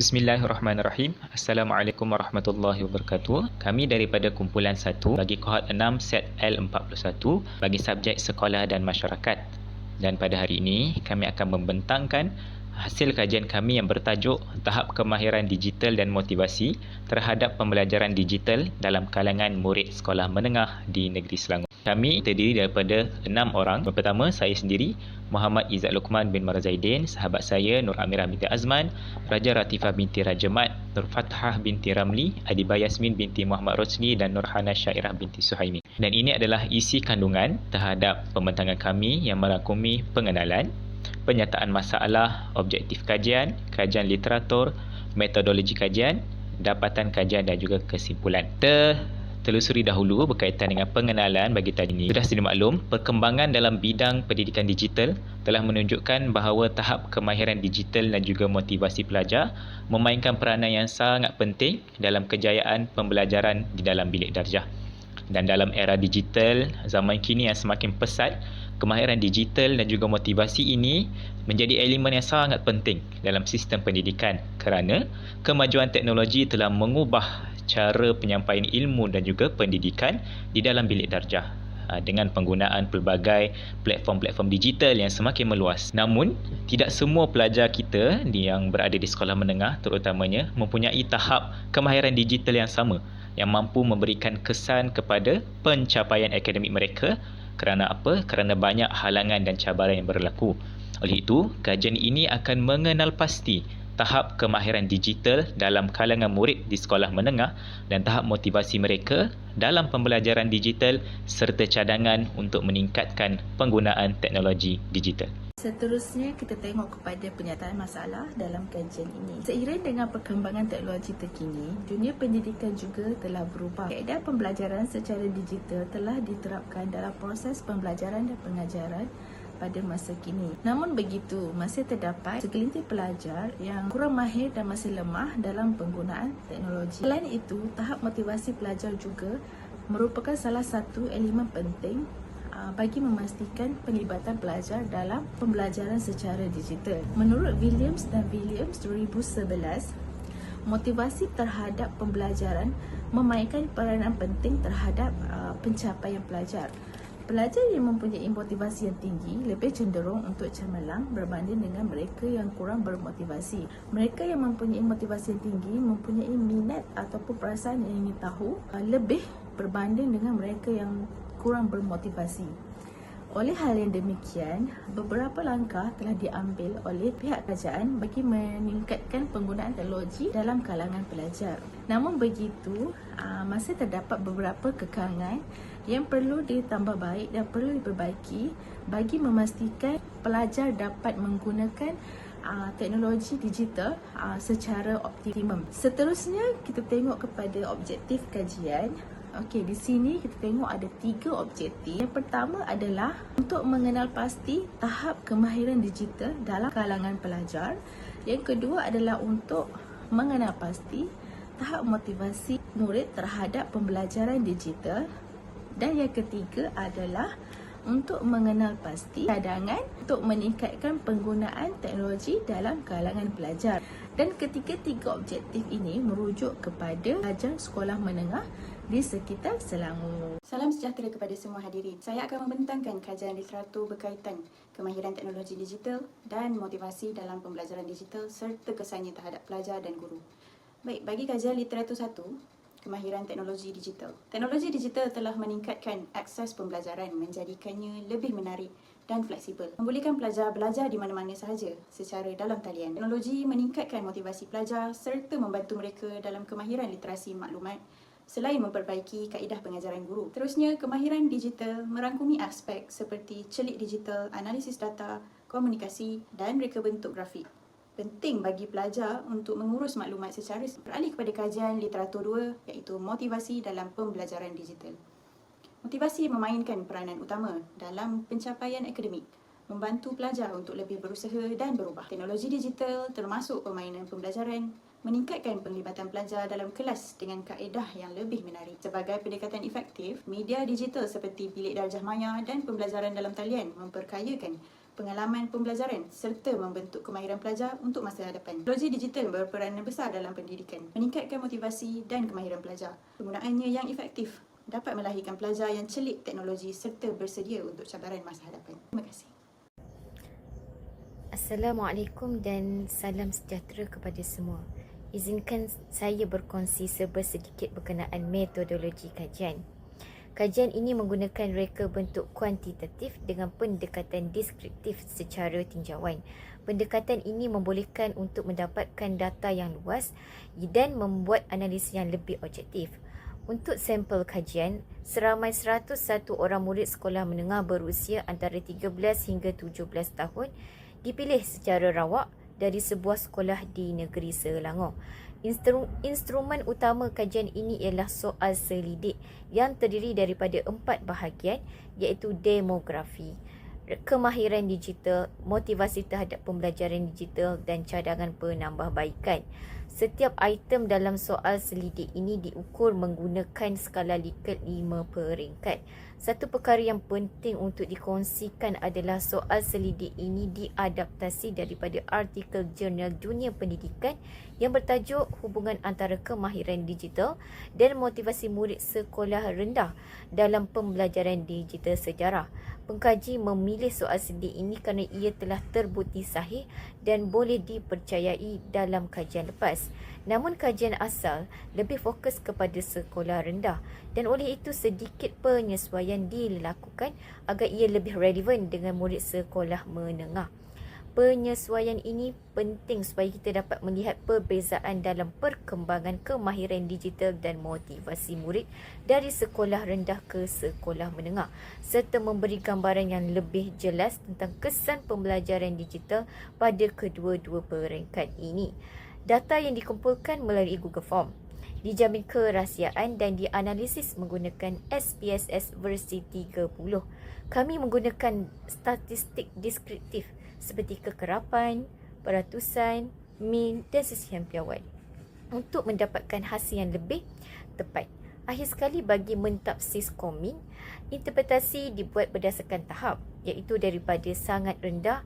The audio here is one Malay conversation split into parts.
Bismillahirrahmanirrahim. Assalamualaikum warahmatullahi wabarakatuh. Kami daripada kumpulan 1 bagi kohort 6 set L41 bagi subjek sekolah dan masyarakat. Dan pada hari ini kami akan membentangkan hasil kajian kami yang bertajuk Tahap Kemahiran Digital dan Motivasi terhadap Pembelajaran Digital dalam kalangan murid sekolah menengah di Negeri Selangor. Kami terdiri daripada 6 orang. Yang pertama, saya sendiri, Muhammad Izzat Luqman bin Marzaidin, sahabat saya Nur Amirah binti Azman, Raja Ratifah binti Raja Mat, Nur Fathah binti Ramli, Adibah Yasmin binti Muhammad Rosni dan Nurhana Syairah binti Suhaimi. Dan ini adalah isi kandungan terhadap pembentangan kami yang merangkumi pengenalan, penyataan masalah, objektif kajian, kajian literatur, metodologi kajian, dapatan kajian dan juga kesimpulan. Telusuri dahulu berkaitan dengan pengenalan bagi tadi ini. Sudah sedia maklum, perkembangan dalam bidang pendidikan digital telah menunjukkan bahawa tahap kemahiran digital dan juga motivasi pelajar memainkan peranan yang sangat penting dalam kejayaan pembelajaran di dalam bilik darjah. Dan dalam era digital, zaman kini yang semakin pesat, kemahiran digital dan juga motivasi ini menjadi elemen yang sangat penting dalam sistem pendidikan kerana kemajuan teknologi telah mengubah cara penyampaian ilmu dan juga pendidikan di dalam bilik darjah dengan penggunaan pelbagai platform-platform digital yang semakin meluas. Namun, tidak semua pelajar kita yang berada di sekolah menengah terutamanya mempunyai tahap kemahiran digital yang sama yang mampu memberikan kesan kepada pencapaian akademik mereka. Kerana apa? Kerana banyak halangan dan cabaran yang berlaku. Oleh itu, kajian ini akan mengenal pasti tahap kemahiran digital dalam kalangan murid di sekolah menengah dan tahap motivasi mereka dalam pembelajaran digital serta cadangan untuk meningkatkan penggunaan teknologi digital. Seterusnya, kita tengok kepada penyataan masalah dalam kajian ini. Seiring dengan perkembangan teknologi terkini, dunia pendidikan juga telah berubah. Kaedah pembelajaran secara digital telah diterapkan dalam proses pembelajaran dan pengajaran pada masa kini. Namun begitu, masih terdapat segelintir pelajar yang kurang mahir dan masih lemah dalam penggunaan teknologi. Selain itu, tahap motivasi pelajar juga merupakan salah satu elemen penting bagi memastikan pelibatan pelajar dalam pembelajaran secara digital. Menurut Williams 2011, motivasi terhadap pembelajaran memainkan peranan penting terhadap pencapaian pelajar. Pelajar yang mempunyai motivasi yang tinggi lebih cenderung untuk cemerlang berbanding dengan mereka yang kurang bermotivasi. Mereka yang mempunyai motivasi yang tinggi mempunyai minat ataupun perasaan yang ingin tahu lebih berbanding dengan mereka yang kurang bermotivasi. Oleh hal yang demikian, beberapa langkah telah diambil oleh pihak kerajaan bagi meningkatkan penggunaan teknologi dalam kalangan pelajar. Namun begitu, masih terdapat beberapa kekangan yang perlu ditambah baik dan perlu diperbaiki bagi memastikan pelajar dapat menggunakan teknologi digital secara optimum. Seterusnya, kita tengok kepada objektif kajian. Okey, di sini kita tengok ada 3 objektif. Yang pertama adalah untuk mengenal pasti tahap kemahiran digital dalam kalangan pelajar. Yang kedua adalah untuk mengenal pasti tahap motivasi murid terhadap pembelajaran digital. Dan yang ketiga adalah untuk mengenal pasti cadangan untuk meningkatkan penggunaan teknologi dalam kalangan pelajar. Dan ketiga-tiga objektif ini merujuk kepada pelajar sekolah menengah di sekitar Selangor. Salam sejahtera kepada semua hadirin. Saya akan membentangkan kajian literatur berkaitan kemahiran teknologi digital dan motivasi dalam pembelajaran digital serta kesannya terhadap pelajar dan guru. Baik, bagi kajian literatur 1, kemahiran teknologi digital. Teknologi digital telah meningkatkan akses pembelajaran, menjadikannya lebih menarik dan fleksibel. Membolehkan pelajar belajar di mana-mana sahaja secara dalam talian. Teknologi meningkatkan motivasi pelajar serta membantu mereka dalam kemahiran literasi maklumat selain memperbaiki kaedah pengajaran guru. Terusnya, kemahiran digital merangkumi aspek seperti celik digital, analisis data, komunikasi dan reka bentuk grafik. Penting bagi pelajar untuk mengurus maklumat secara beralih kepada kajian literatur 2 iaitu motivasi dalam pembelajaran digital. Motivasi memainkan peranan utama dalam pencapaian akademik, membantu pelajar untuk lebih berusaha dan berubah. Teknologi digital termasuk permainan pembelajaran meningkatkan penglibatan pelajar dalam kelas dengan kaedah yang lebih menarik. Sebagai pendekatan efektif, media digital seperti bilik darjah maya dan pembelajaran dalam talian memperkayakan pengalaman pembelajaran serta membentuk kemahiran pelajar untuk masa hadapan. Teknologi digital berperanan besar dalam pendidikan, meningkatkan motivasi dan kemahiran pelajar. Penggunaannya yang efektif dapat melahirkan pelajar yang celik teknologi serta bersedia untuk cabaran masa hadapan. Terima kasih. Assalamualaikum dan salam sejahtera kepada semua. Izinkan saya berkongsi sedikit berkenaan metodologi kajian. Kajian ini menggunakan reka bentuk kuantitatif dengan pendekatan deskriptif secara tinjauan. Pendekatan ini membolehkan untuk mendapatkan data yang luas dan membuat analisis yang lebih objektif. Untuk sampel kajian, seramai 101 orang murid sekolah menengah berusia antara 13 hingga 17 tahun dipilih secara rawak dari sebuah sekolah di negeri Selangor. Instrumen utama kajian ini ialah soal selidik yang terdiri daripada 4 bahagian, iaitu demografi, kemahiran digital, motivasi terhadap pembelajaran digital dan cadangan penambahbaikan. Setiap item dalam soal selidik ini diukur menggunakan skala Likert 5 peringkat. Satu perkara yang penting untuk dikongsikan adalah soal selidik ini diadaptasi daripada artikel jurnal dunia pendidikan yang bertajuk Hubungan Antara Kemahiran Digital dan Motivasi Murid Sekolah Rendah dalam Pembelajaran Digital Sejarah. Pengkaji memilih soal selidik ini kerana ia telah terbukti sahih dan boleh dipercayai dalam kajian lepas. Namun kajian asal lebih fokus kepada sekolah rendah dan oleh itu sedikit penyesuaian dilakukan agar ia lebih relevan dengan murid sekolah menengah. Penyesuaian ini penting supaya kita dapat melihat perbezaan dalam perkembangan kemahiran digital dan motivasi murid dari sekolah rendah ke sekolah menengah serta memberi gambaran yang lebih jelas tentang kesan pembelajaran digital pada kedua-dua peringkat ini. Data yang dikumpulkan melalui Google Form dijamin kerahsiaan dan dianalisis menggunakan SPSS versi 30. Kami menggunakan statistik deskriptif seperti kekerapan, peratusan, min dan sesihan piawai untuk mendapatkan hasil yang lebih tepat. Akhir sekali, bagi mentafsir min, interpretasi dibuat berdasarkan tahap, iaitu daripada sangat rendah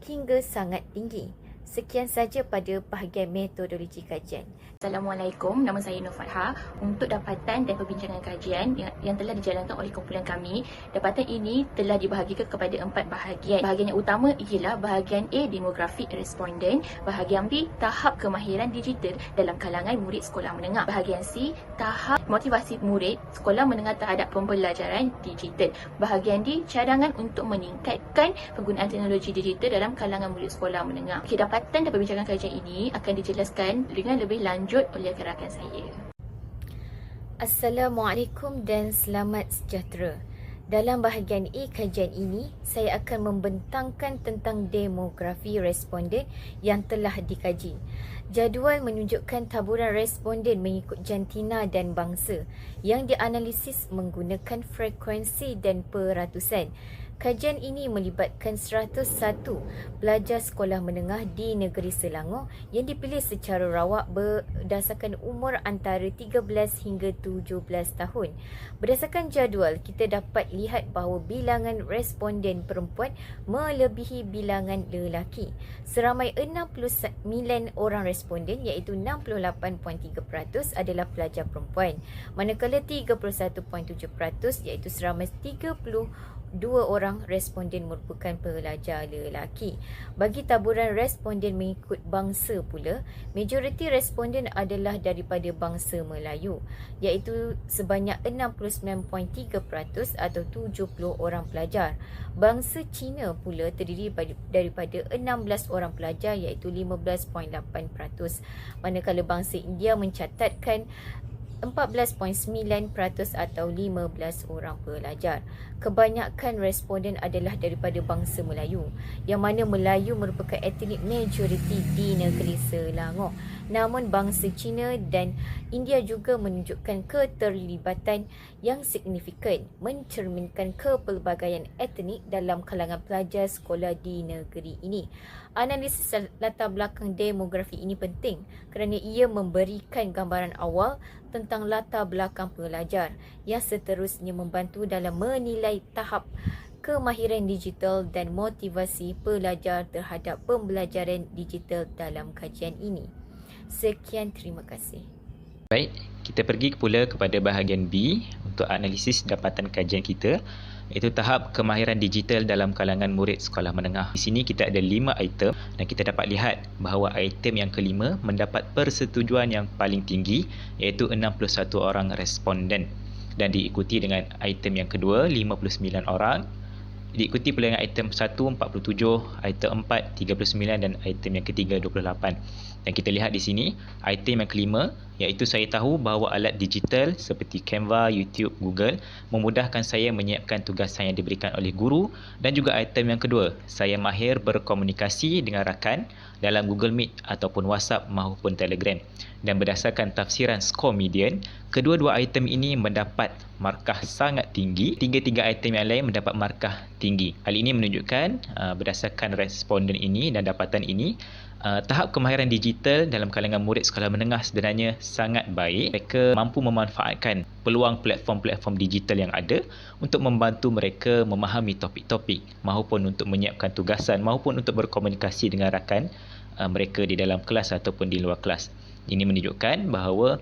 hingga sangat tinggi. Sekian saja pada bahagian metodologi kajian. Assalamualaikum, nama saya Nur Farha. Untuk dapatan dan perbincangan kajian yang telah dijalankan oleh kumpulan kami, dapatan ini telah dibahagikan kepada 4 bahagian. Bahagian yang utama ialah bahagian A, demografi responden. Bahagian B, tahap kemahiran digital dalam kalangan murid sekolah menengah. Bahagian C, tahap motivasi murid sekolah menengah terhadap pembelajaran digital. Bahagian D, cadangan untuk meningkatkan penggunaan teknologi digital dalam kalangan murid sekolah menengah. Dapatan dan perbincangan kajian ini akan dijelaskan dengan lebih lanjut oleh rakan saya. Assalamualaikum dan selamat sejahtera. Dalam bahagian A kajian ini, saya akan membentangkan tentang demografi responden yang telah dikaji. Jadual menunjukkan taburan responden mengikut jantina dan bangsa yang dianalisis menggunakan frekuensi dan peratusan. Kajian ini melibatkan 101 pelajar sekolah menengah di negeri Selangor yang dipilih secara rawak berdasarkan umur antara 13 hingga 17 tahun. Berdasarkan jadual, kita dapat lihat bahawa bilangan responden perempuan melebihi bilangan lelaki. Seramai 69 orang responden iaitu 68.3% adalah pelajar perempuan, manakala 31.7% iaitu seramai 32 orang responden merupakan pelajar lelaki. Bagi taburan responden mengikut bangsa pula, majoriti responden adalah daripada bangsa Melayu, iaitu sebanyak 69.3% atau 70 orang pelajar. Bangsa Cina pula terdiri daripada 16 orang pelajar iaitu 15.8%, manakala bangsa India mencatatkan 14.9% atau 15 orang pelajar. Kebanyakan responden adalah daripada bangsa Melayu, yang mana Melayu merupakan etnik majoriti di negeri Selangor. Namun bangsa Cina dan India juga menunjukkan keterlibatan yang signifikan, mencerminkan kepelbagaian etnik dalam kalangan pelajar sekolah di negeri ini. Analisis latar belakang demografi ini penting kerana ia memberikan gambaran awal tentang latar belakang pelajar yang seterusnya membantu dalam menilai tahap kemahiran digital dan motivasi pelajar terhadap pembelajaran digital dalam kajian ini. Sekian, terima kasih. Baik, kita pergi pula kepada bahagian B untuk analisis dapatan kajian kita, iaitu tahap kemahiran digital dalam kalangan murid sekolah menengah. Di sini kita ada 5 item dan kita dapat lihat bahawa item yang kelima mendapat persetujuan yang paling tinggi, iaitu 61 orang responden, dan diikuti dengan item yang kedua 59 orang, diikuti pula dengan item 1 47, item 4 39 dan item yang ketiga 28. Dan kita lihat di sini item yang kelima, iaitu saya tahu bahawa alat digital seperti Canva, YouTube, Google memudahkan saya menyiapkan tugasan yang diberikan oleh guru, dan juga item yang kedua, saya mahir berkomunikasi dengan rakan dalam Google Meet ataupun WhatsApp maupun Telegram. Dan berdasarkan tafsiran skor median, kedua-dua item ini mendapat markah sangat tinggi. Tiga-tiga item yang lain mendapat markah tinggi. Hal ini menunjukkan berdasarkan responden ini dan dapatan ini, tahap kemahiran digital dalam kalangan murid sekolah menengah sebenarnya sangat baik. Mereka mampu memanfaatkan peluang platform-platform digital yang ada untuk membantu mereka memahami topik-topik maupun untuk menyiapkan tugasan maupun untuk berkomunikasi dengan rakan mereka di dalam kelas ataupun di luar kelas. Ini menunjukkan bahawa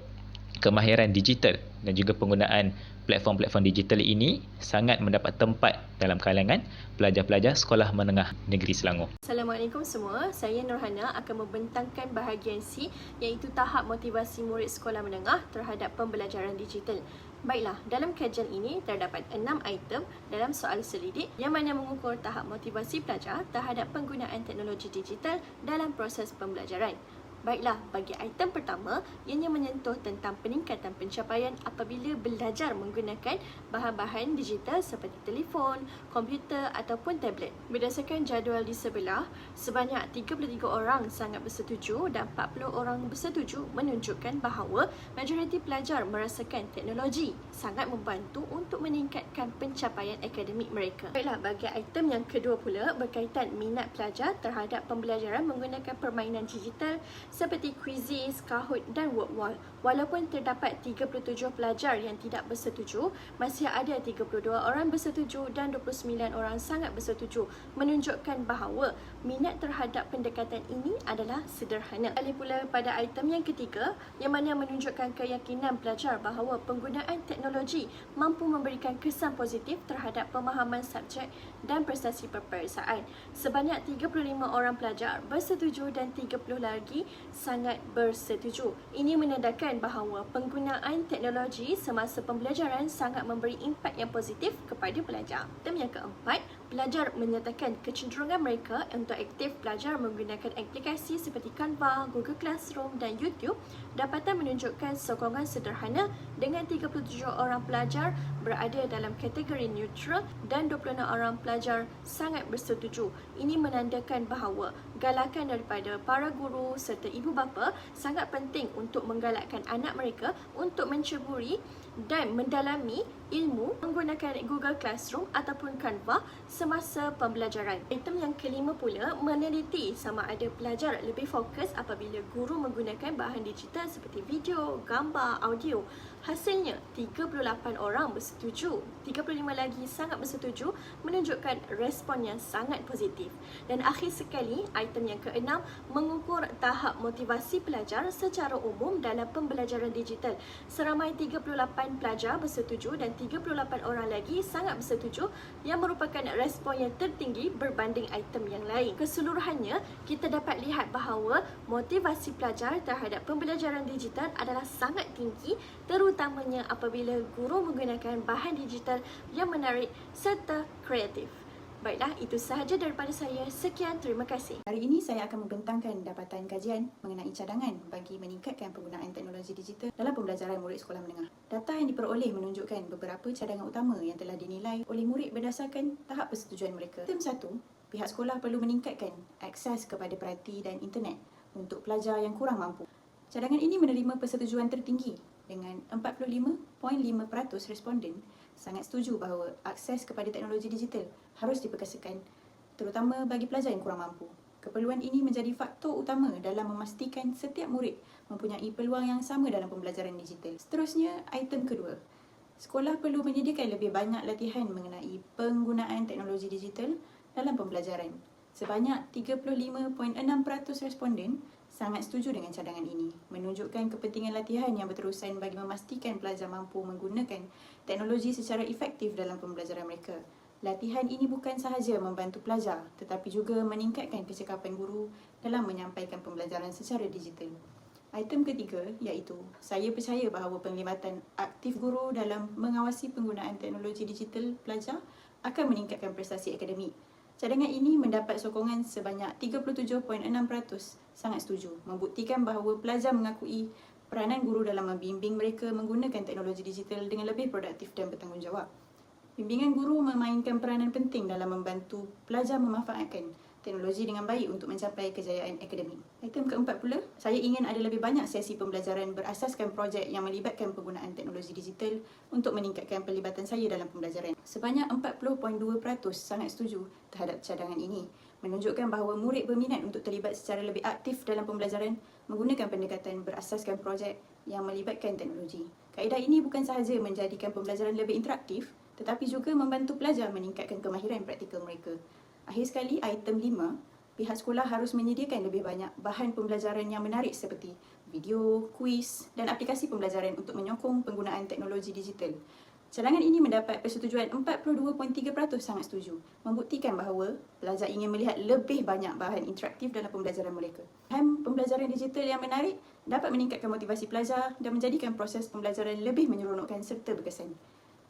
kemahiran digital dan juga penggunaan platform-platform digital ini sangat mendapat tempat dalam kalangan pelajar-pelajar sekolah menengah negeri Selangor. Assalamualaikum semua, saya Nurhana akan membentangkan bahagian C, iaitu tahap motivasi murid sekolah menengah terhadap pembelajaran digital. Baiklah, dalam kajian ini terdapat 6 item dalam soal selidik yang mana mengukur tahap motivasi pelajar terhadap penggunaan teknologi digital dalam proses pembelajaran. Baiklah, bagi item pertama, ianya menyentuh tentang peningkatan pencapaian apabila belajar menggunakan bahan-bahan digital seperti telefon, komputer ataupun tablet. Berdasarkan jadual di sebelah, sebanyak 33 orang sangat bersetuju dan 40 orang bersetuju menunjukkan bahawa majoriti pelajar merasakan teknologi sangat membantu untuk meningkatkan pencapaian akademik mereka. Baiklah, bagi item yang kedua pula berkaitan minat pelajar terhadap pembelajaran menggunakan permainan digital seperti Quizizz, Kahoot dan WordWall. Walaupun terdapat 37 pelajar yang tidak bersetuju, masih ada 32 orang bersetuju dan 29 orang sangat bersetuju, menunjukkan bahawa minat terhadap pendekatan ini adalah sederhana. Kali pula pada item yang ketiga, yang mana menunjukkan keyakinan pelajar bahawa penggunaan teknologi mampu memberikan kesan positif terhadap pemahaman subjek dan prestasi peperiksaan. Sebanyak 35 orang pelajar bersetuju dan 30 lagi sangat bersetuju. Ini menandakan bahawa penggunaan teknologi semasa pembelajaran sangat memberi impak yang positif kepada pelajar. Item yang keempat, pelajar menyatakan kecenderungan mereka untuk aktif belajar menggunakan aplikasi seperti Canva, Google Classroom dan YouTube. Dapatan menunjukkan sokongan sederhana dengan 37 orang pelajar berada dalam kategori neutral dan 26 orang pelajar sangat bersetuju. Ini menandakan bahawa galakan daripada para guru serta ibu bapa sangat penting untuk menggalakkan anak mereka untuk menceburi dan mendalami ilmu menggunakan Google Classroom ataupun Canva semasa pembelajaran. Item yang kelima pula meneliti sama ada pelajar lebih fokus apabila guru menggunakan bahan digital seperti video, gambar, audio. Hasilnya 38 orang bersetuju, 35 lagi sangat bersetuju, menunjukkan respon yang sangat positif. Dan akhir sekali, item yang keenam mengukur tahap motivasi pelajar secara umum dalam pembelajaran digital. Seramai 38 pelajar bersetuju dan 38 orang lagi sangat bersetuju, yang merupakan respon yang tertinggi berbanding item yang lain. Keseluruhannya, kita dapat lihat bahawa motivasi pelajar terhadap pembelajaran digital adalah sangat tinggi, terutamanya apabila guru menggunakan bahan digital yang menarik serta kreatif. Baiklah, itu sahaja daripada saya. Sekian, terima kasih. Hari ini saya akan membentangkan dapatan kajian mengenai cadangan bagi meningkatkan penggunaan teknologi digital dalam pembelajaran murid sekolah menengah. Data yang diperoleh menunjukkan beberapa cadangan utama yang telah dinilai oleh murid berdasarkan tahap persetujuan mereka. Item 1, pihak sekolah perlu meningkatkan akses kepada perhati dan internet untuk pelajar yang kurang mampu. Cadangan ini menerima persetujuan tertinggi dengan 45.5% responden sangat setuju bahawa akses kepada teknologi digital harus diperkasakan, terutama bagi pelajar yang kurang mampu. Keperluan ini menjadi faktor utama dalam memastikan setiap murid mempunyai peluang yang sama dalam pembelajaran digital. Seterusnya, item kedua. Sekolah perlu menyediakan lebih banyak latihan mengenai penggunaan teknologi digital dalam pembelajaran. Sebanyak 35.6% responden sangat setuju dengan cadangan ini, menunjukkan kepentingan latihan yang berterusan bagi memastikan pelajar mampu menggunakan teknologi secara efektif dalam pembelajaran mereka. Latihan ini bukan sahaja membantu pelajar, tetapi juga meningkatkan kecekapan guru dalam menyampaikan pembelajaran secara digital. Item ketiga iaitu, saya percaya bahawa penglibatan aktif guru dalam mengawasi penggunaan teknologi digital pelajar akan meningkatkan prestasi akademik. Cadangan ini mendapat sokongan sebanyak 37.6% sangat setuju, membuktikan bahawa pelajar mengakui peranan guru dalam membimbing mereka menggunakan teknologi digital dengan lebih produktif dan bertanggungjawab. Bimbingan guru memainkan peranan penting dalam membantu pelajar memanfaatkan teknologi dengan baik untuk mencapai kejayaan akademik. Item keempat pula, saya ingin ada lebih banyak sesi pembelajaran berasaskan projek yang melibatkan penggunaan teknologi digital untuk meningkatkan pelibatan saya dalam pembelajaran. Sebanyak 40.2% sangat setuju terhadap cadangan ini, menunjukkan bahawa murid berminat untuk terlibat secara lebih aktif dalam pembelajaran menggunakan pendekatan berasaskan projek yang melibatkan teknologi. Kaedah ini bukan sahaja menjadikan pembelajaran lebih interaktif, tetapi juga membantu pelajar meningkatkan kemahiran praktikal mereka. Akhir sekali, item 5, pihak sekolah harus menyediakan lebih banyak bahan pembelajaran yang menarik seperti video, kuis dan aplikasi pembelajaran untuk menyokong penggunaan teknologi digital. Cadangan ini mendapat persetujuan 42.3% sangat setuju, membuktikan bahawa pelajar ingin melihat lebih banyak bahan interaktif dalam pembelajaran mereka. Bahan pembelajaran digital yang menarik dapat meningkatkan motivasi pelajar dan menjadikan proses pembelajaran lebih menyeronokkan serta berkesan.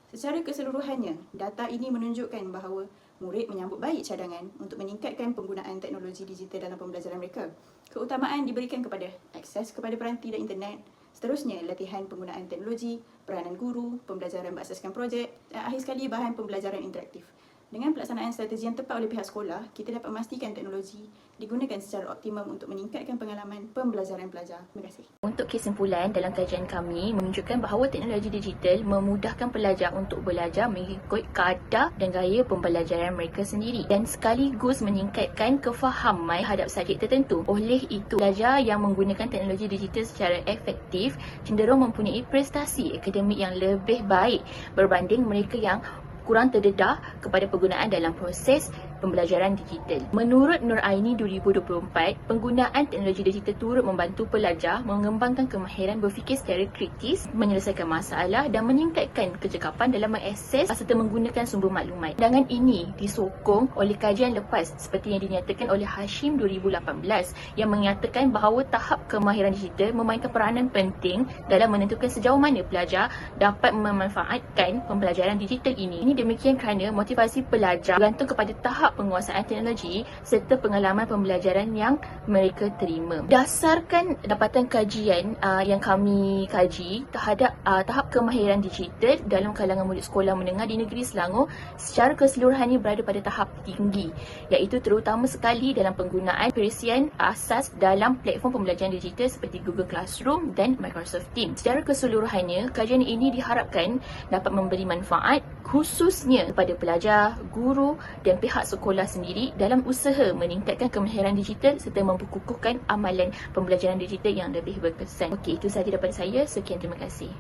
Secara keseluruhannya, data ini menunjukkan bahawa murid menyambut baik cadangan untuk meningkatkan penggunaan teknologi digital dalam pembelajaran mereka. Keutamaan diberikan kepada akses kepada peranti dan internet, seterusnya latihan penggunaan teknologi, peranan guru, pembelajaran berasaskan projek dan akhir sekali bahan pembelajaran interaktif. Dengan pelaksanaan strategi yang tepat oleh pihak sekolah, kita dapat memastikan teknologi digunakan secara optimum untuk meningkatkan pengalaman pembelajaran pelajar. Terima kasih. Untuk kesimpulan, dalam kajian kami menunjukkan bahawa teknologi digital memudahkan pelajar untuk belajar mengikut kadar dan gaya pembelajaran mereka sendiri dan sekaligus meningkatkan kefahaman terhadap subjek tertentu. Oleh itu, pelajar yang menggunakan teknologi digital secara efektif cenderung mempunyai prestasi akademik yang lebih baik berbanding mereka yang kurang terdedah kepada penggunaan dalam proses pembelajaran digital. Menurut Nur Aini 2024, penggunaan teknologi digital turut membantu pelajar mengembangkan kemahiran berfikir secara kritis, menyelesaikan masalah dan meningkatkan kecekapan dalam mengakses serta menggunakan sumber maklumat. Cadangan ini disokong oleh kajian lepas seperti yang dinyatakan oleh Hashim 2018 yang menyatakan bahawa tahap kemahiran digital memainkan peranan penting dalam menentukan sejauh mana pelajar dapat memanfaatkan pembelajaran digital ini. Ini demikian kerana motivasi pelajar bergantung kepada tahap penguasaan teknologi serta pengalaman pembelajaran yang mereka terima. Berdasarkan dapatan kajian yang kami kaji terhadap tahap kemahiran digital dalam kalangan murid sekolah menengah di negeri Selangor secara keseluruhannya berada pada tahap tinggi, iaitu terutama sekali dalam penggunaan perisian asas dalam platform pembelajaran digital seperti Google Classroom dan Microsoft Teams. Secara keseluruhannya, kajian ini diharapkan dapat memberi manfaat khususnya kepada pelajar, guru dan pihak sekolah sendiri dalam usaha meningkatkan kemahiran digital serta memperkukuhkan amalan pembelajaran digital yang lebih berkesan. Okey, itu sahaja daripada saya. Sekian, terima kasih.